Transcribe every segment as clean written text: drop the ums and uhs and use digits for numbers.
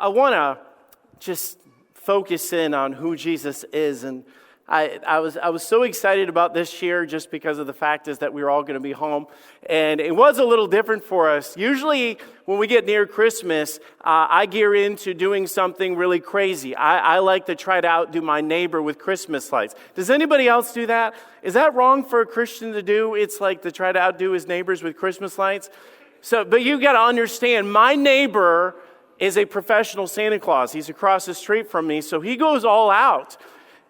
I want to just focus in on who Jesus is. And I was so excited about this year just because of the fact is that we were all going to be home. And it was a little different for us. Usually when we get near Christmas, I gear into doing something really crazy. I like to try to outdo my neighbor with Christmas lights. Does anybody else do that? Is that wrong for a Christian to do? It's like to try to outdo his neighbors with Christmas lights? But you got to understand, my neighbor is a professional Santa Claus. He's across the street from me, so he goes all out.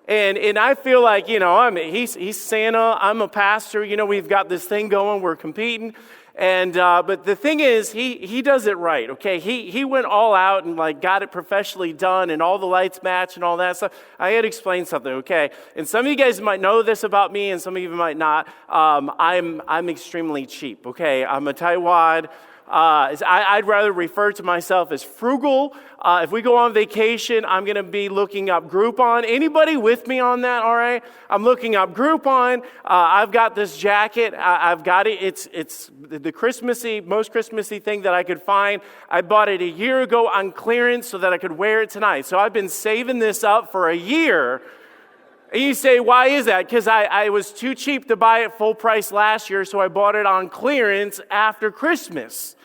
And I feel like, he's Santa, I'm a pastor, we've got this thing going, we're competing. But the thing is, he does it right, okay? He went all out and got it professionally done and all the lights match and all that stuff. I had to explain something, okay? And some of you guys might know this about me and some of you might not. I'm extremely cheap, okay? I'm a tightwad. I'd rather refer to myself as frugal. If we go on vacation, I'm going to be looking up Groupon. Anybody with me on that? All right. I'm looking up Groupon. I've got this jacket. I've got it. It's the most Christmassy thing that I could find. I bought it a year ago on clearance so that I could wear it tonight. So I've been saving this up for a year. And you say, why is that? Because I was too cheap to buy it full price last year, so I bought it on clearance after Christmas.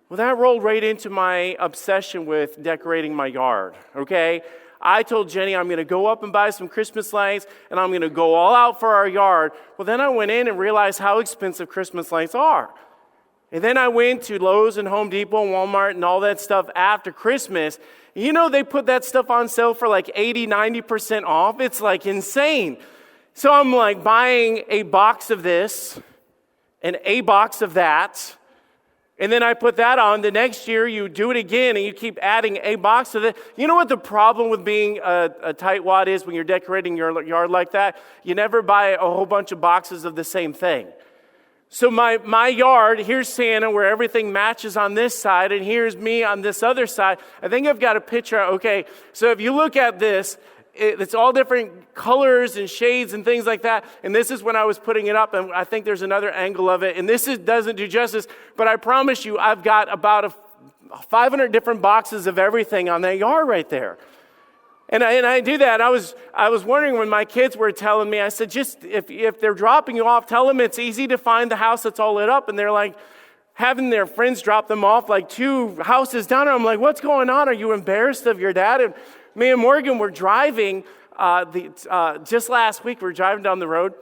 Well, that rolled right into my obsession with decorating my yard, okay? I told Jenny I'm going to go up and buy some Christmas lights, and I'm going to go all out for our yard. Well, then I went in and realized how expensive Christmas lights are. And then I went to Lowe's and Home Depot and Walmart and all that stuff after Christmas. They put that stuff on sale for 80, 90% off. It's insane. So I'm buying a box of this and a box of that. And then I put that on. The next year you do it again and you keep adding a box of it. You know what the problem with being a tightwad is when you're decorating your yard like that? You never buy a whole bunch of boxes of the same thing. So my yard, here's Santa where everything matches on this side, and here's me on this other side. I think I've got a picture. Okay, so if you look at this, it's all different colors and shades and things like that. And this is when I was putting it up, and I think there's another angle of it. And this doesn't do justice, but I promise you I've got about 500 different boxes of everything on that yard right there. And I do that. I was wondering when my kids were telling me, I said, just if they're dropping you off, tell them it's easy to find the house that's all lit up. And they're having their friends drop them off 2 houses down. And I'm like, what's going on? Are you embarrassed of your dad? And me and Morgan were driving, just last week, we were driving down the road.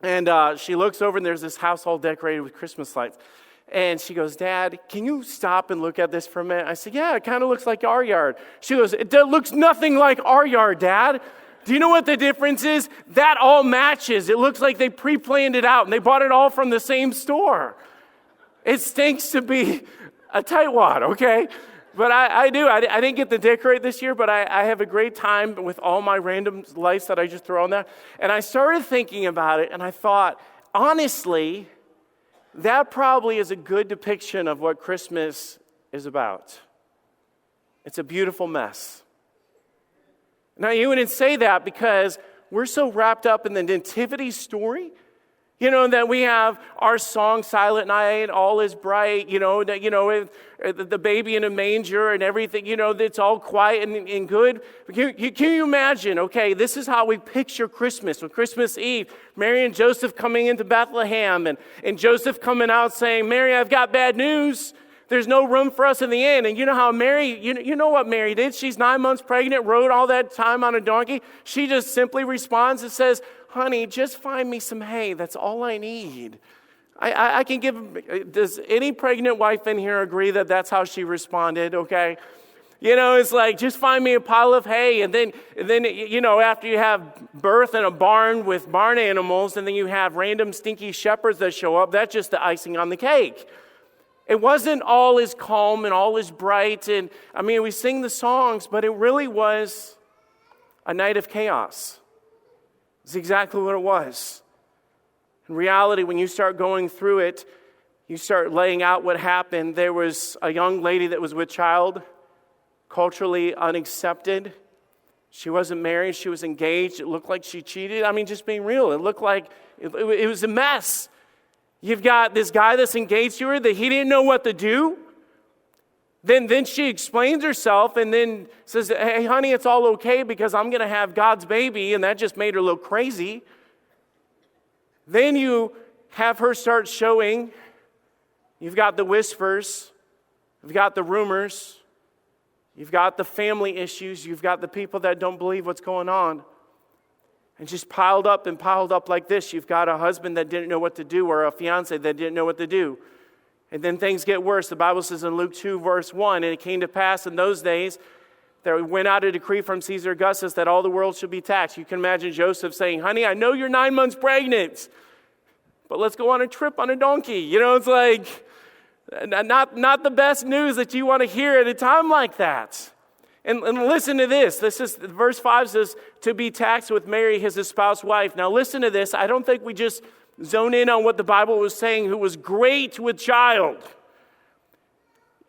And she looks over and there's this house all decorated with Christmas lights. And she goes, Dad, can you stop and look at this for a minute? I said, yeah, it kind of looks like our yard. She goes, it looks nothing like our yard, Dad. Do you know what the difference is? That all matches. It looks like they pre-planned it out and they bought it all from the same store. It stinks to be a tightwad, okay? But I do. I didn't get to decorate this year, but I have a great time with all my random lights that I just throw on there. And I started thinking about it and I thought, honestly, that probably is a good depiction of what Christmas is about. It's a beautiful mess. Now, you wouldn't say that because we're so wrapped up in the nativity story, that we have our song, Silent Night, All is Bright, the baby in a manger and everything, it's all quiet and good. Can you imagine, okay, this is how we picture Christmas. On Christmas Eve, Mary and Joseph coming into Bethlehem and Joseph coming out saying, Mary, I've got bad news. There's no room for us in the inn. And you know how Mary, you know what Mary did? She's 9 months pregnant, rode all that time on a donkey. She just simply responds and says, honey, just find me some hay. That's all I need. I can give, does any pregnant wife in here agree that that's how she responded, okay? It's just find me a pile of hay. And then after you have birth in a barn with barn animals, and then you have random stinky shepherds that show up, that's just the icing on the cake. It wasn't all as calm and all as bright. And we sing the songs, but it really was a night of chaos. It's exactly what it was. In reality, when you start going through it, you start laying out what happened. There was a young lady that was with child, culturally unaccepted. She wasn't married. She was engaged. It looked like she cheated. Just being real. It looked like it was a mess. You've got this guy that's engaged to her that he didn't know what to do. Then she explains herself and then says, hey, honey, it's all okay because I'm going to have God's baby, and that just made her look crazy. Then you have her start showing. You've got the whispers. You've got the rumors. You've got the family issues. You've got the people that don't believe what's going on. And just piled up like this. You've got a husband that didn't know what to do, or a fiance that didn't know what to do. And then things get worse. The Bible says in Luke 2, verse 1, and it came to pass in those days, there went out a decree from Caesar Augustus that all the world should be taxed. You can imagine Joseph saying, honey, I know you're 9 months pregnant, but let's go on a trip on a donkey. You know, it's like, not the best news that you want to hear at a time like that. And listen to this. This is, verse 5 says, to be taxed with Mary, his espoused wife. Now listen to this. I don't think we just zone in on what the Bible was saying, who was great with child.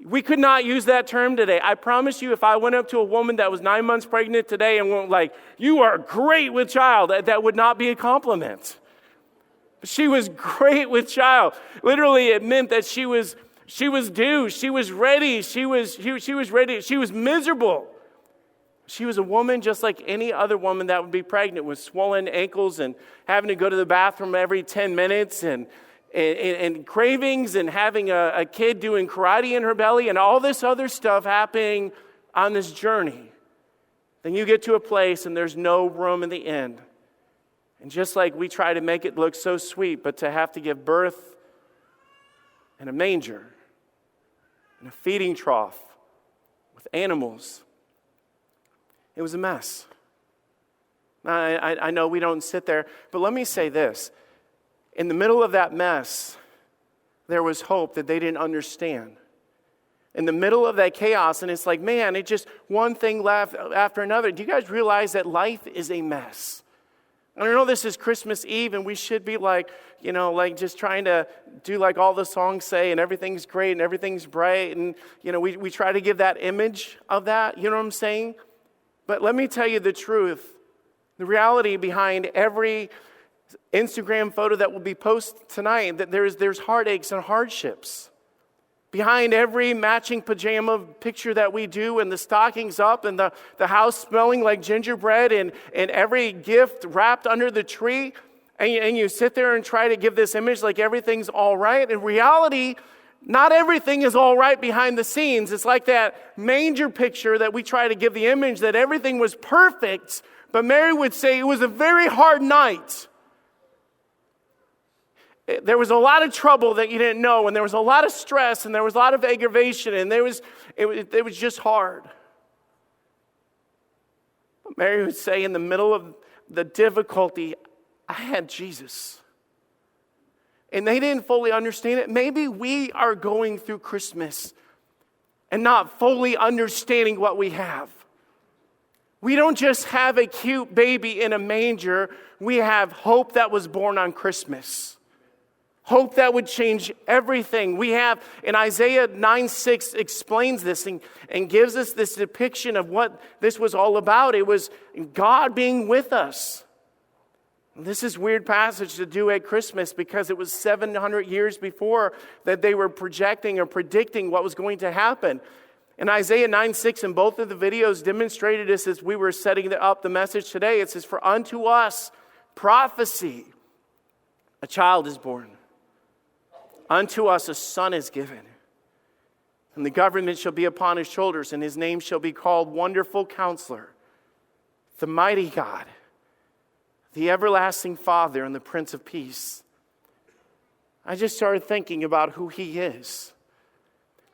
We could not use that term today. I promise you, if I went up to a woman that was 9 months pregnant today and went like, you are great with child, that would not be a compliment. She was great with child. Literally, it meant that she was due, she was ready, she was ready, she was miserable. She was a woman just like any other woman that would be pregnant, with swollen ankles and having to go to the bathroom every 10 minutes and cravings and having a kid doing karate in her belly and all this other stuff happening on this journey. Then you get to a place and there's no room in the inn. And just like we try to make it look so sweet, but to have to give birth in a manger, in a feeding trough with animals, it was a mess. Now, I know we don't sit there, but let me say this. In the middle of that mess, there was hope that they didn't understand. In the middle of that chaos, and it's like, man, it just one thing left after another. Do you guys realize that life is a mess? I know this is Christmas Eve, and we should be like, like just trying to do like all the songs say, and everything's great, and everything's bright, and, we try to give that image of that, you know what I'm saying? But let me tell you the truth. The reality behind every Instagram photo that will be posted tonight, that there's heartaches and hardships. Behind every matching pajama picture that we do, and the stockings up, and the house smelling like gingerbread, and every gift wrapped under the tree, and you sit there and try to give this image like everything's all right. In reality, not everything is all right behind the scenes. It's like that manger picture that we try to give the image that everything was perfect, but Mary would say it was a very hard night. There was a lot of trouble that you didn't know, and there was a lot of stress, and there was a lot of aggravation, and it was just hard. But Mary would say, in the middle of the difficulty, I had Jesus. And they didn't fully understand it. Maybe we are going through Christmas and not fully understanding what we have. We don't just have a cute baby in a manger. We have hope that was born on Christmas. Hope that would change everything. We have, in Isaiah 9:6 explains this and gives us this depiction of what this was all about. It was God being with us. This is a weird passage to do at Christmas because it was 700 years before that they were projecting or predicting what was going to happen. In Isaiah 9:6, in both of the videos demonstrated this as we were setting up the message today. It says, for unto us prophecy, a child is born. Unto us a son is given, and the government shall be upon his shoulders, and his name shall be called Wonderful Counselor, the Mighty God, the Everlasting Father, and the Prince of Peace. I just started thinking about who he is.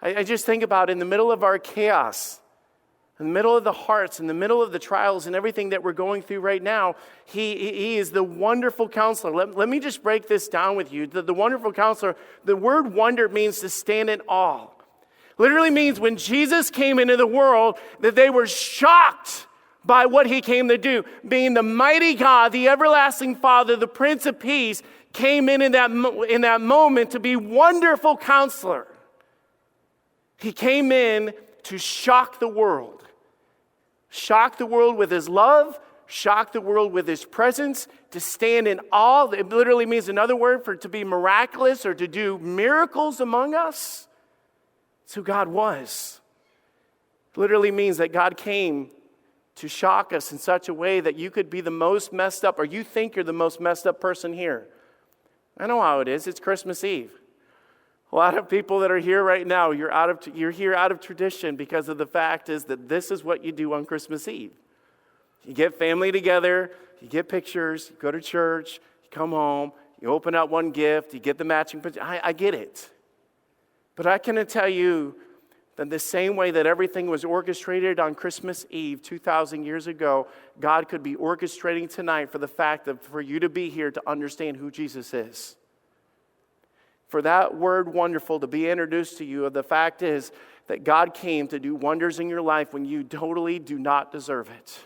I just think about in the middle of our chaos, in the middle of the hearts, in the middle of the trials and everything that we're going through right now, he is the wonderful counselor. Let me just break this down with you. The wonderful counselor, the word wonder means to stand in awe. Literally means when Jesus came into the world, that they were shocked by what he came to do. Being the mighty God, the everlasting Father, the Prince of Peace, came in that moment to be wonderful counselor. He came in to shock the world. Shock the world with his love, shock the world with his presence, to stand in awe. It literally means another word for to be miraculous or to do miracles among us. That's who God was. literally means that God came to shock us in such a way that you could be the most messed up, or you think you're the most messed up person here. I know how it is. It's Christmas Eve. A lot of people that are here right now, you're here out of tradition because of the fact is that this is what you do on Christmas Eve. You get family together, you get pictures, you go to church, you come home, you open up one gift, you get the matching picture. I get it. But I can tell you that the same way that everything was orchestrated on Christmas Eve 2,000 years ago, God could be orchestrating tonight for the fact that for you to be here to understand who Jesus is. For that word wonderful to be introduced to you, the fact is that God came to do wonders in your life when you totally do not deserve it.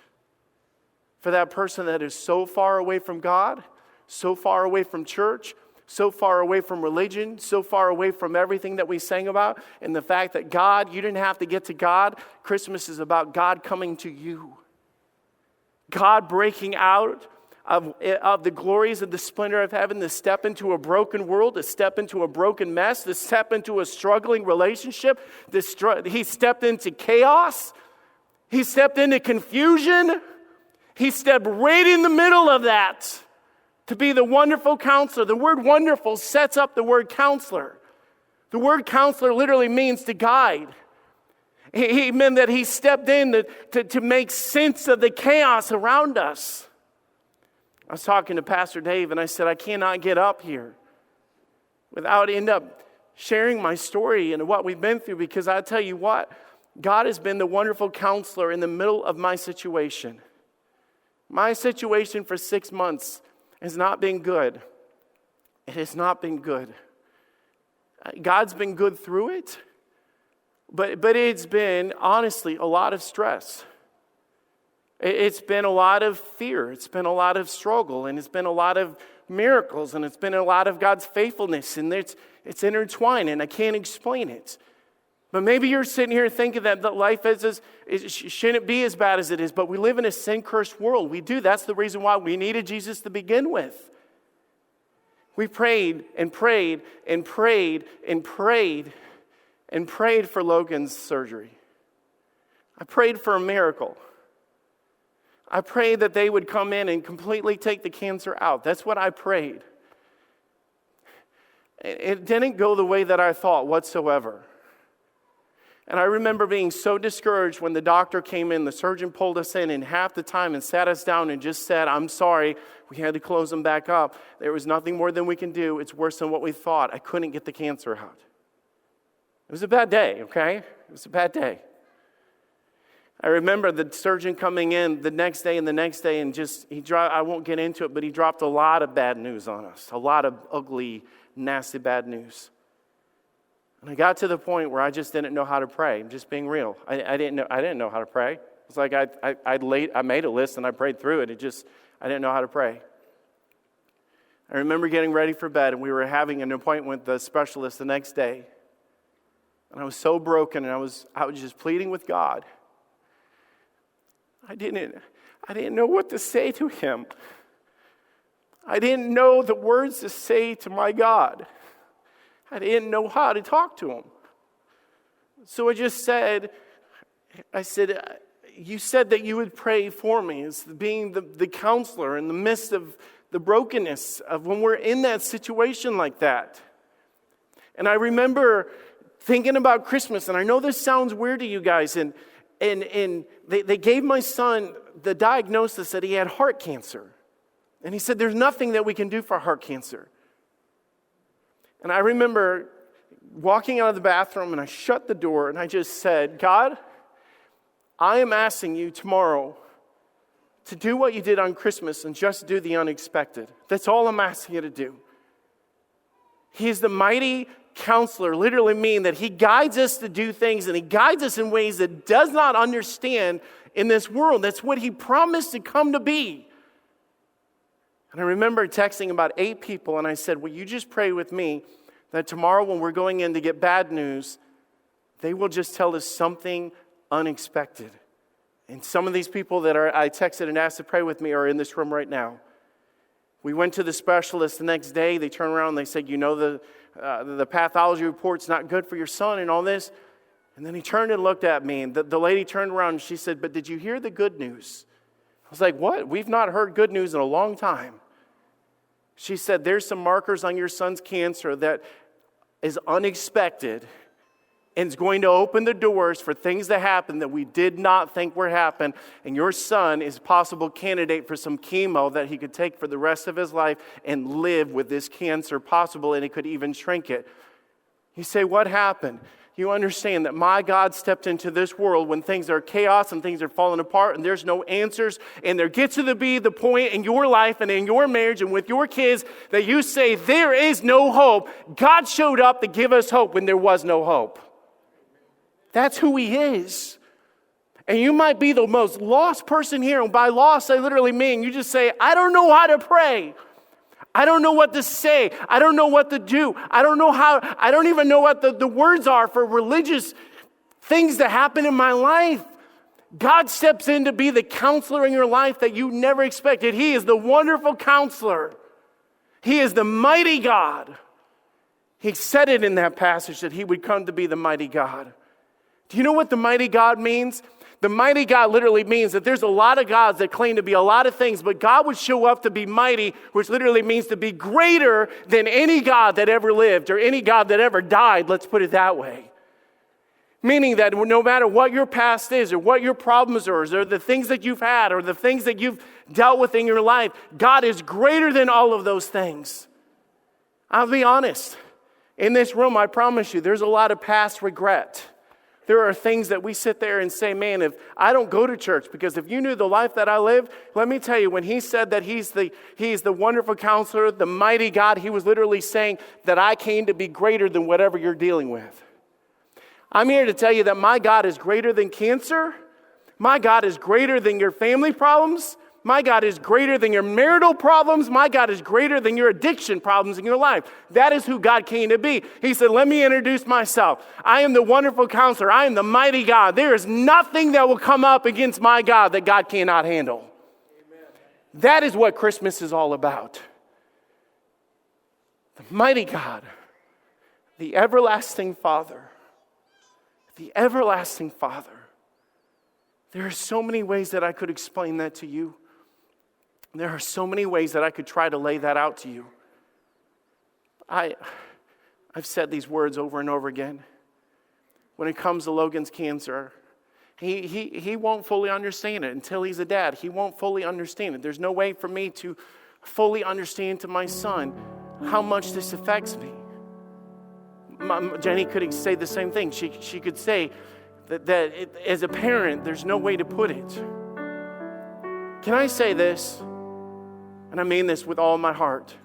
For that person that is so far away from God, so far away from church, so far away from religion, so far away from everything that we sang about, and the fact that God, you didn't have to get to God. Christmas is about God coming to you. God breaking out of the glories of the splendor of heaven to step into a broken world, to step into a broken mess, to step into a struggling relationship. He stepped into chaos. He stepped into confusion. He stepped right in the middle of that. To be the wonderful counselor. The word wonderful sets up the word counselor. The word counselor literally means to guide. He meant that he stepped in to make sense of the chaos around us. I was talking to Pastor Dave and I said, I cannot get up here without end up sharing my story and what we've been through, because I tell you what, God has been the wonderful counselor in the middle of my situation. My situation for 6 months has not been good. It has not been good. God's been good through it, but it's been, honestly, a lot of stress. It's been a lot of fear. It's been a lot of struggle, and it's been a lot of miracles, and it's been a lot of God's faithfulness, and it's intertwined, and I can't explain it. But maybe you're sitting here thinking that life shouldn't be as bad as it is, but we live in a sin-cursed world. We do. That's the reason why we needed Jesus to begin with. We prayed and prayed and prayed and prayed and prayed for Logan's surgery. I prayed for a miracle. I prayed that they would come in and completely take the cancer out. That's what I prayed. It didn't go the way that I thought whatsoever. And I remember being so discouraged when the doctor came in, the surgeon pulled us in half the time and sat us down and just said, I'm sorry, we had to close them back up. There was nothing more than we can do. It's worse than what we thought. I couldn't get the cancer out. It was a bad day, okay? It was a bad day. I remember the surgeon coming in the next day and I won't get into it, but he dropped a lot of bad news on us, a lot of ugly, nasty bad news. And I got to the point where I just didn't know how to pray. I'm just being real. I didn't know how to pray. It's like I made a list and I prayed through it. I didn't know how to pray. I remember getting ready for bed and we were having an appointment with the specialist the next day. And I was so broken and I was just pleading with God. I didn't know what to say to him. I didn't know the words to say to my God. I didn't know how to talk to him. So I said, you said that you would pray for me as being the counselor in the midst of the brokenness of when we're in that situation like that. And I remember thinking about Christmas, and I know this sounds weird to you guys, and they gave my son the diagnosis that he had heart cancer. And he said, there's nothing that we can do for heart cancer. And I remember walking out of the bathroom and I shut the door and I just said, God, I am asking you tomorrow to do what you did on Christmas and just do the unexpected. That's all I'm asking you to do. He is the mighty counselor, literally meaning that he guides us to do things and he guides us in ways that does not understand in this world. That's what he promised to come to be. And I remember texting about 8 people, and I said, will you just pray with me that tomorrow when we're going in to get bad news, they will just tell us something unexpected. And some of these people that I texted and asked to pray with me are in this room right now. We went to the specialist the next day. They turned around and they said, the pathology report's not good for your son and all this. And then he turned and looked at me, and the lady turned around and she said, "But did you hear the good news?" I was like, "What? We've not heard good news in a long time." She said, "There's some markers on your son's cancer that is unexpected and is going to open the doors for things to happen that we did not think were happen. And your son is a possible candidate for some chemo that he could take for the rest of his life and live with this cancer possible, and it could even shrink it." You say, "What happened?" You understand that my God stepped into this world when things are chaos and things are falling apart and there's no answers, and there gets to be the point in your life and in your marriage and with your kids that you say there is no hope. God showed up to give us hope when there was no hope. That's who he is. And you might be the most lost person here, and by lost I literally mean you just say, "I don't know how to pray. I don't know what to say. I don't know what to do. I don't even know what the words are for religious things that happen in my life." God steps in to be the counselor in your life that you never expected. He is the wonderful counselor. He is the mighty God. He said it in that passage that he would come to be the mighty God. Do you know what the mighty God means? The mighty God literally means that there's a lot of gods that claim to be a lot of things, but God would show up to be mighty, which literally means to be greater than any God that ever lived or any God that ever died. Let's put it that way. Meaning that no matter what your past is or what your problems are or the things that you've had or the things that you've dealt with in your life, God is greater than all of those things. I'll be honest. In this room, I promise you, there's a lot of past regret. There are things that we sit there and say, "Man, if I don't go to church, because if you knew the life that I lived," let me tell you, when he said that he's the wonderful counselor, the mighty God, he was literally saying that I came to be greater than whatever you're dealing with. I'm here to tell you that my God is greater than cancer. My God is greater than your family problems. My God is greater than your marital problems. My God is greater than your addiction problems in your life. That is who God came to be. He said, "Let me introduce myself. I am the wonderful counselor. I am the mighty God. There is nothing that will come up against my God that God cannot handle." Amen. That is what Christmas is all about. The mighty God, the everlasting Father. The everlasting Father. There are so many ways that I could explain that to you. There are so many ways that I could try to lay that out to you. I've said these words over and over again. When it comes to Logan's cancer, he won't fully understand it until he's a dad. He won't fully understand it. There's no way for me to fully understand to my son how much this affects me. Jenny could say the same thing. She could say that as a parent, there's no way to put it. Can I say this? And I mean this with all my heart.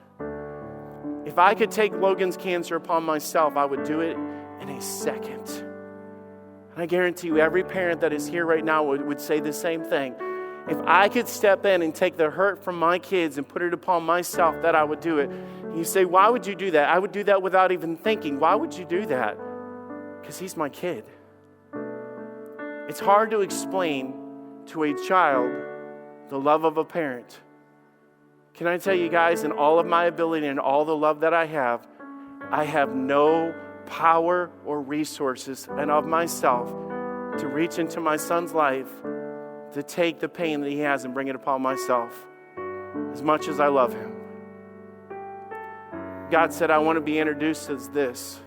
If I could take Logan's cancer upon myself, I would do it in a second. And I guarantee you, every parent that is here right now would say the same thing. If I could step in and take the hurt from my kids and put it upon myself, that I would do it. And you say, "Why would you do that?" I would do that without even thinking. Why would you do that? Because he's my kid. It's hard to explain to a child the love of a parent. Can I tell you guys, in all of my ability and all the love that I have no power or resources and of myself to reach into my son's life to take the pain that he has and bring it upon myself, as much as I love him. God said, "I want to be introduced as this.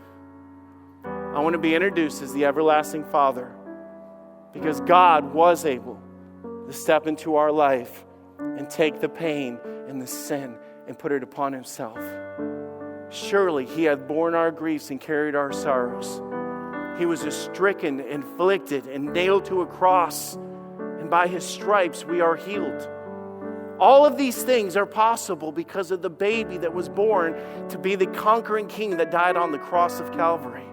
I want to be introduced as the everlasting Father," because God was able to step into our life and take the pain and the sin and put it upon himself. Surely he had borne our griefs and carried our sorrows. He was stricken, afflicted, and nailed to a cross, and by his stripes we are healed. All of these things are possible because of the baby that was born to be the conquering king that died on the cross of Calvary.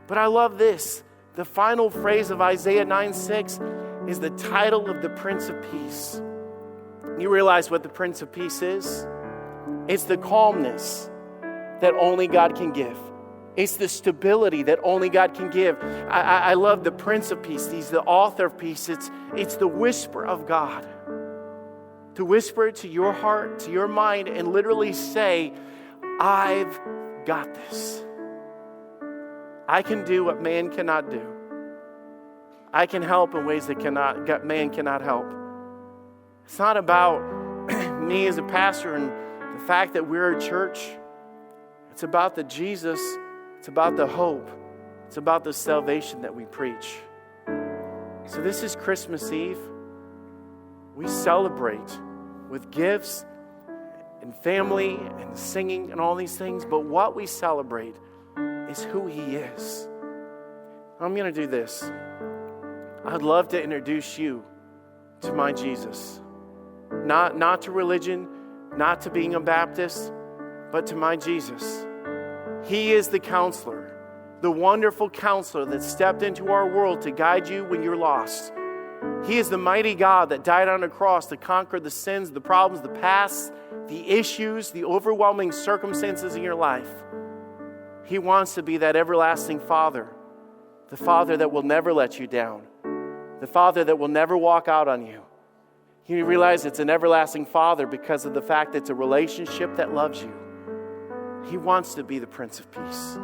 But I love this. The final phrase of Isaiah 9:6 is the title of the Prince of Peace. You realize what the Prince of Peace is? It's the calmness that only God can give. It's the stability that only God can give. I love the Prince of Peace. He's the author of peace. It's the whisper of God. To whisper it to your heart, to your mind, and literally say, "I've got this. I can do what man cannot do. I can help in ways that man cannot help. It's not about me as a pastor and the fact that we're a church. It's about the Jesus. It's about the hope. It's about the salvation that we preach. So this is Christmas Eve. We celebrate with gifts and family and singing and all these things. But what we celebrate is who He is. I'm going to do this. I'd love to introduce you to my Jesus. Not to religion, not to being a Baptist, but to my Jesus. He is the counselor, the wonderful counselor that stepped into our world to guide you when you're lost. He is the mighty God that died on a cross to conquer the sins, the problems, the past, the issues, the overwhelming circumstances in your life. He wants to be that everlasting Father, the Father that will never let you down, the Father that will never walk out on you. You realize it's an everlasting Father because of the fact that it's a relationship that loves you. He wants to be the Prince of Peace.